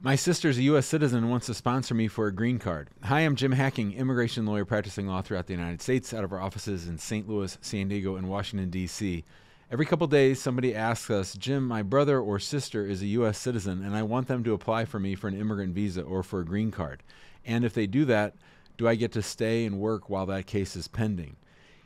My sister's a U.S. citizen and wants to sponsor me for a green card. Hi, I'm Jim Hacking, immigration lawyer practicing law throughout the United States out of our offices in St. Louis, San Diego, and Washington, D.C. Every couple days, somebody asks us, Jim, my brother or sister is a U.S. citizen, and I want them to apply for me for an immigrant visa or for a green card. And if they do that, do I get to stay and work while that case is pending?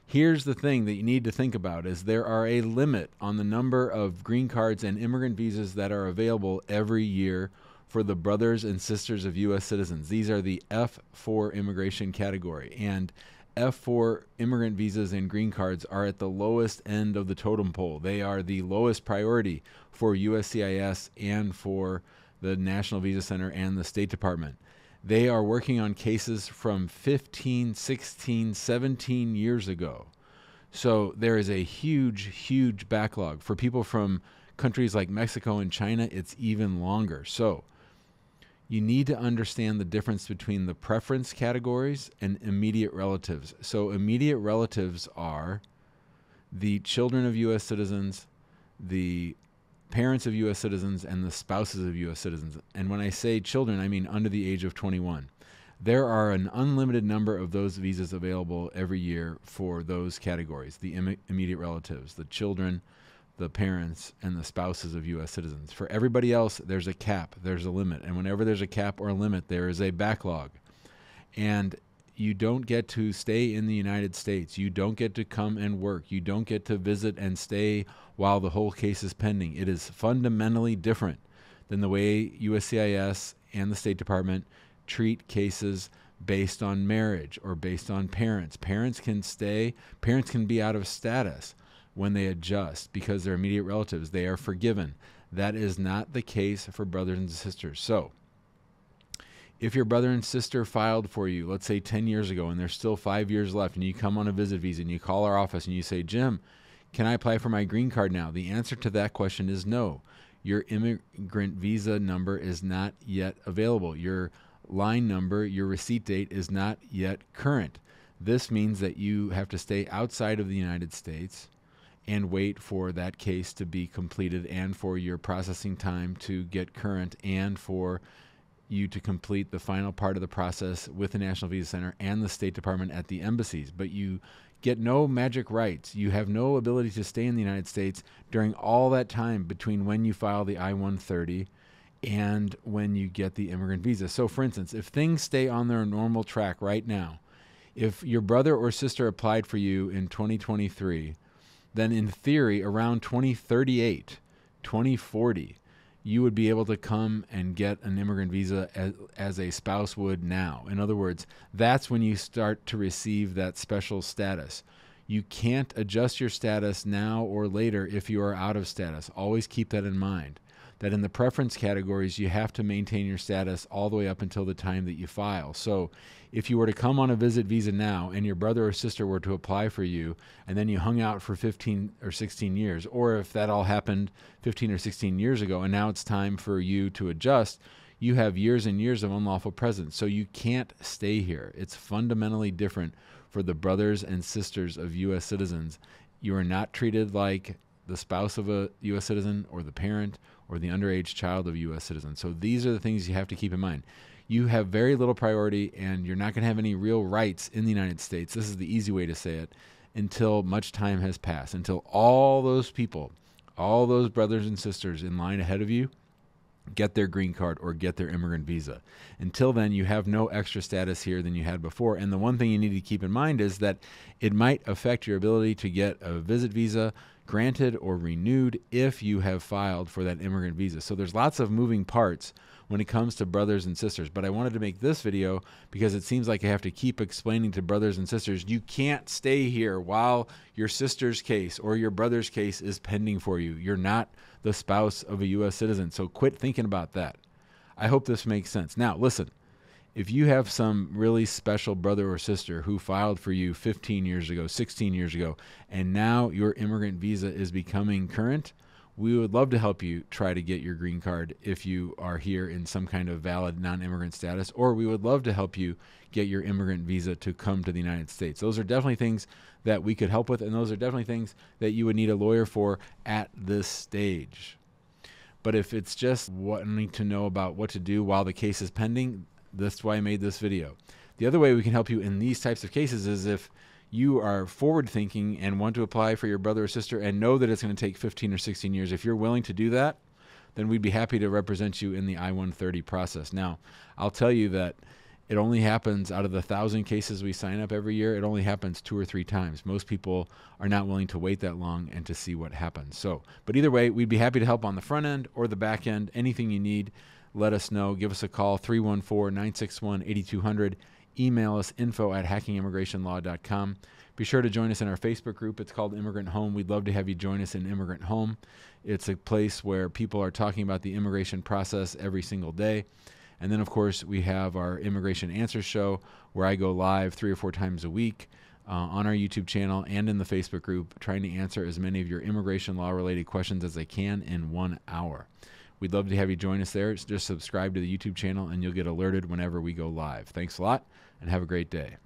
Here's the thing that you need to think about is there are a limit on the number of green cards and immigrant visas that are available every year for the brothers and sisters of U.S. citizens. These are the F4 immigration category. And F4 immigrant visas and green cards are at the lowest end of the totem pole. They are the lowest priority for USCIS and for the National Visa Center and the State Department. They are working on cases from 15, 16, 17 years ago. So there is a huge, huge backlog. For people from countries like Mexico and China, it's even longer. So you need to understand the difference between the preference categories and immediate relatives. So immediate relatives are the children of U.S. citizens, the parents of U.S. citizens, and the spouses of U.S. citizens. And when I say children, I mean under the age of 21. There are an unlimited number of those visas available every year for those categories, the immediate relatives, the children, the parents, and the spouses of U.S. citizens. For everybody else, there's a cap, there's a limit. And whenever there's a cap or a limit, there is a backlog. And you don't get to stay in the United States. You don't get to come and work. You don't get to visit and stay while the whole case is pending. It is fundamentally different than the way USCIS and the State Department treat cases based on marriage or based on parents. Parents can stay, parents can be out of status when they adjust because they're immediate relatives. They are forgiven. That is not the case for brothers and sisters. So if your brother and sister filed for you, let's say 10 years ago, and there's still 5 years left, and you come on a visit visa and you call our office and you say, Jim, can I apply for my green card now? The answer to that question is no. Your immigrant visa number is not yet available. Your line number, your receipt date is not yet current. This means that you have to stay outside of the United States and wait for that case to be completed and for your processing time to get current and for you to complete the final part of the process with the National Visa Center and the State Department at the embassies. But you get no magic rights. You have no ability to stay in the United States during all that time between when you file the I-130 and when you get the immigrant visa. So for instance, if things stay on their normal track right now, if your brother or sister applied for you in 2023, then in theory, around 2038, 2040, you would be able to come and get an immigrant visa as a spouse would now. In other words, that's when you start to receive that special status. You can't adjust your status now or later if you are out of status. Always keep that in mind, that in the preference categories, you have to maintain your status all the way up until the time that you file. So if you were to come on a visit visa now and your brother or sister were to apply for you and then you hung out for 15 or 16 years, or if that all happened 15 or 16 years ago and now it's time for you to adjust, you have years and years of unlawful presence. So you can't stay here. It's fundamentally different for the brothers and sisters of U.S. citizens. You are not treated like the spouse of a U.S. citizen or the parent or the underage child of a U.S. citizen. So these are the things you have to keep in mind. You have very little priority and you're not going to have any real rights in the United States. This is the easy way to say it, until much time has passed, until all those people, all those brothers and sisters in line ahead of you get their green card or get their immigrant visa. Until then, you have no extra status here than you had before. And the one thing you need to keep in mind is that it might affect your ability to get a visit visa granted or renewed if you have filed for that immigrant visa. So there's lots of moving parts when it comes to brothers and sisters. But I wanted to make this video because it seems like I have to keep explaining to brothers and sisters, you can't stay here while your sister's case or your brother's case is pending for you. You're not the spouse of a U.S. citizen. So quit thinking about that. I hope this makes sense. Now, listen, if you have some really special brother or sister who filed for you 15 years ago, 16 years ago, and now your immigrant visa is becoming current, we would love to help you try to get your green card if you are here in some kind of valid non-immigrant status, or we would love to help you get your immigrant visa to come to the United States. Those are definitely things that we could help with, and those are definitely things that you would need a lawyer for at this stage. But if it's just wanting to know about what to do while the case is pending, that's why I made this video. The other way we can help you in these types of cases is if you are forward thinking and want to apply for your brother or sister and know that it's going to take 15 or 16 years. If you're willing to do that, then we'd be happy to represent you in the I-130 process. Now, I'll tell you that it only happens out of the 1,000 cases we sign up every year, it only happens 2 or 3 times. Most people are not willing to wait that long and to see what happens. So, but either way, we'd be happy to help on the front end or the back end. Anything you need, let us know. Give us a call, 314-961-8200. Email us, info@hackingimmigrationlaw.com. Be sure to join us in our Facebook group. It's called Immigrant Home. We'd love to have you join us in Immigrant Home. It's a place where people are talking about the immigration process every single day. And then, of course, we have our Immigration Answers show where I go live 3 or 4 times a week on our YouTube channel and in the Facebook group, trying to answer as many of your immigration law-related questions as I can in 1 hour. We'd love to have you join us there. Just subscribe to the YouTube channel, and you'll get alerted whenever we go live. Thanks a lot, and have a great day.